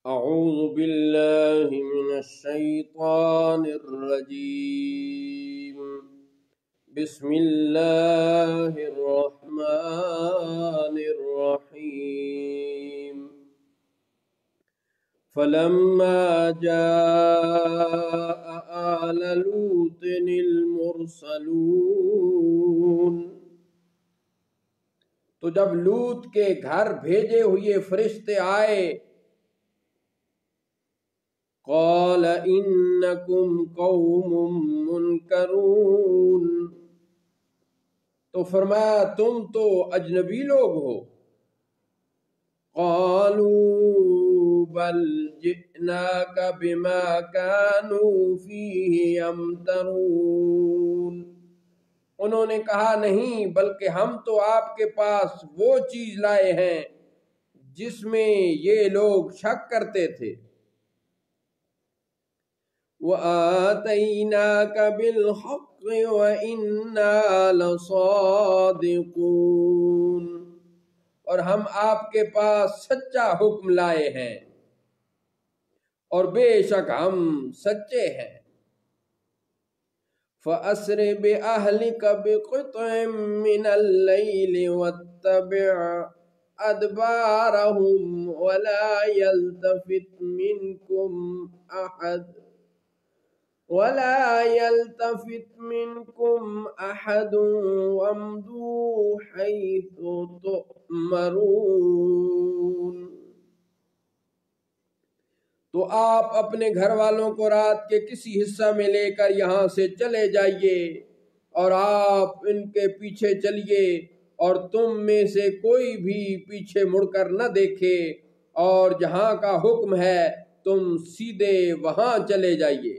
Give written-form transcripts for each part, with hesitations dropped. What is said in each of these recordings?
أعوذ بالله من الشيطان الرجيم. بسم الله الرحمن الرحيم. فلما جاء آل لوط المرسلون، تو جب لوط کے گھر بھیجے ہوئے فرشتے آئے، قال انکم قوم منکرون، تو فرمایا تم تو اجنبی لوگ ہو. قالوا بل جئناک بما كانوا فیہ یمترون، انہوں نے کہا نہیں، بلکہ ہم تو آپ کے پاس وہ چیز لائے ہیں جس میں یہ لوگ شک کرتے تھے. وَآتَيْنَاكَ بِالْحَقِّ وَإِنَّا لَصَادِقُونَ، اور ہم آپ کے پاس سچا حکم لائے ہیں اور بے شک ہم سچے ہیں. فَأَسْرِ بِأَهْلِكَ بِقِطْعٍ مِّنَ اللَّيْلِ وَاتَّبِعْ أَدْبَارَهُمْ وَلَا يَلْتَفِتْ منكم أحد وامضوا حيث تؤمرون. تو آپ اپنے گھر والوں کو رات کے کسی حصہ میں لے کر یہاں سے چلے جائیے اور آپ ان کے پیچھے چلیے، اور تم میں سے کوئی بھی پیچھے مڑ کر نہ دیکھے، اور جہاں کا حکم ہے تم سیدھے وہاں چلے جائیے.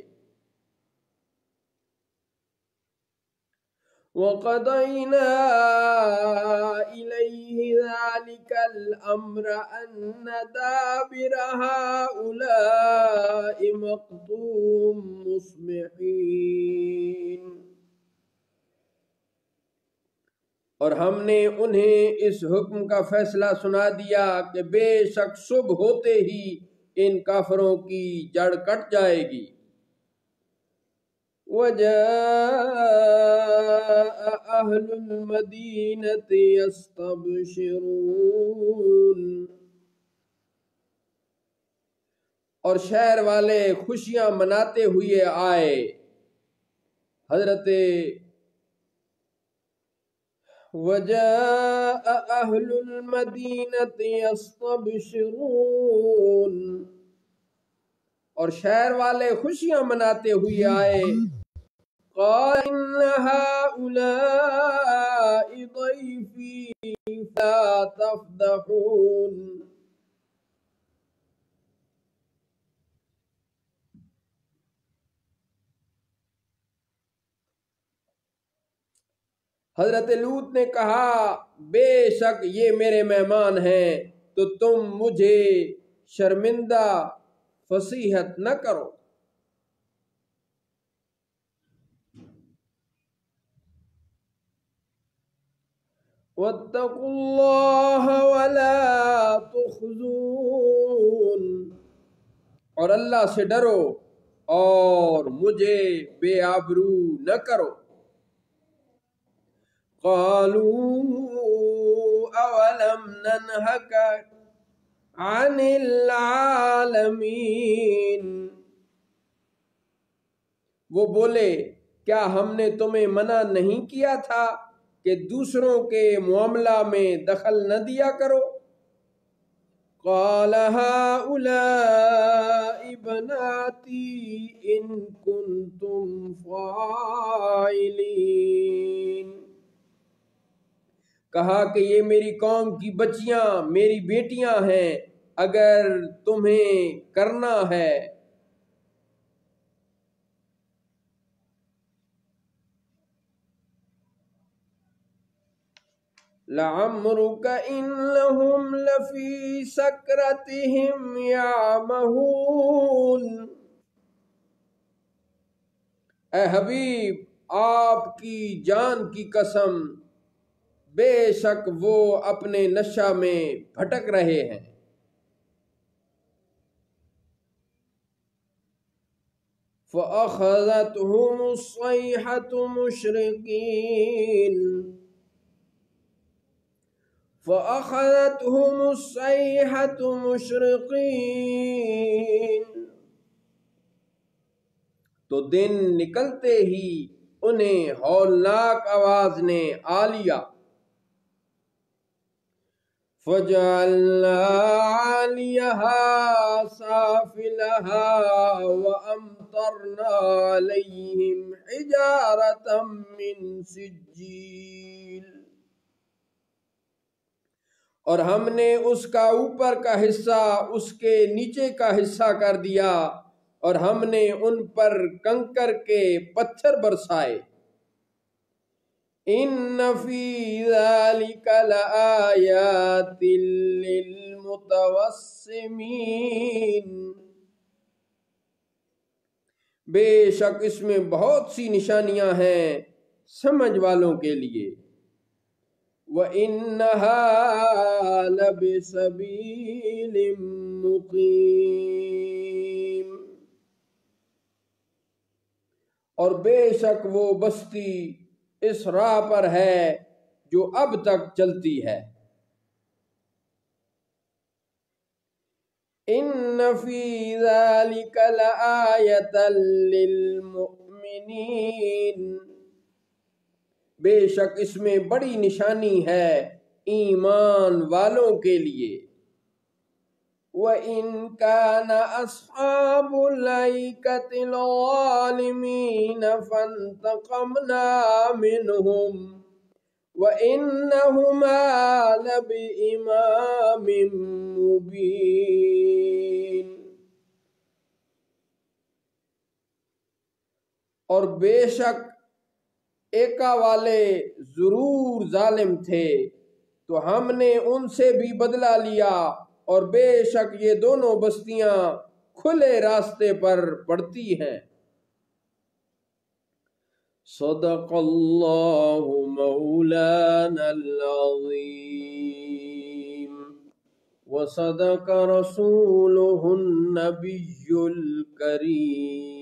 وَقَضَيْنَا إِلَيْهِ ذَلِكَ الْأَمْرَ أَنَّ دَابِرَ هَؤُلَاءِ مَقْطُوعٌ مُصْبِحِينَ، اور ہم نے انہیں اس حکم کا فیصلہ سنا دیا کہ بے شک صبح ہوتے ہی ان کافروں کی جڑ کٹ جائے گی. وَجَاءَ أَهْلُ الْمَدِينَةِ يَسْتَبْشِرُونَ، اور شہر والے خوشیاں مناتے ہوئے آئے. حضرت وَجَاءَ أَهْلُ الْمَدِينَةِ يَسْتَبْشِرُونَ، اور شہر والے خوشیاں مناتے ہوئے آئے. قال إن هؤلاء ضيفي فلا تفضحون، حضرت لوط نے کہا بے شک یہ میرے مہمان ہیں، تو تم مجھے شرمندہ فضیحت نہ کرو. وَاتَّقُوا اللَّهَ وَلَا تُخْزُونِ، اور اللہ سے ڈرو اور مجھے بے آبرو نہ کرو. قَالُوا أَوَلَمْ نَنْهَكَ عَنِ الْعَالَمِينَ، وہ بولے کیا ہم نے تمہیں منع نہیں کیا تھا کہ دوسروں کے معاملہ میں دخل نہ دیا کرو. قال هؤلاء بناتي إن كنتم فاعلين، کہا کہ یہ میری قوم کی بچیاں میری بیٹیاں ہیں اگر تمہیں کرنا ہے. لَعَمْرُكَ إِنَّهُمْ لَفِي سَكْرَتِهِمْ يَعْمَهُونَ، اے حبیب آپ کی جان کی قسم، بے شک وہ اپنے نشہ میں بھٹک رہے ہیں. فأخذتهم الصيحة مشرقين فأخذتهم الصيحة مشرقين تو دن نکلتے ہی انہیں ہولناک آواز نے آ لیا. فَجَعَلْنَا عَالِيَهَا سَافِلَهَا وَأَمْطَرْنَا عَلَيْهِمْ حِجَارَةً مِّن سِجِّيلٍ. اور ہم نے اس کا اوپر کا حصہ اس کے نیچے کا حصہ کر دیا اور ہم نے ان پر کنکر کے پتھر برسائے. ان فی ذالک لآیات للمتوسمین. بے شک اس میں بہت سی نشانیاں ہیں سمجھ والوں کے لیے. وَإِنَّهَا لَبِسَبِيلٍ مُقِيمٍ. اور بے شک وہ بستی اس راہ پر ہے جو اب تک چلتی ہے. ان فی ذالک لآیۃ للمؤمنین. بے شک اس میں بڑی نشانی ہے ایمان والوں کے لیے. وَإِن كَانَ أَصْحَابُ الْأَيْكَةِ لَظَالِمِينَ فَانْتَقَمْنَا مِنْهُمْ وَإِنَّهُمَا لَبِإِمَامٍ مُبِينٍ. اور بے شک ایکا والے ضرور ظالم تھے تو ہم نے ان سے بھی بدلہ لیا اور بے شک یہ دونوں بستیاں کھلے راستے پر پڑتی ہیں. صدق اللہ مولانا العظیم وصدق رسولہ النبی الکریم.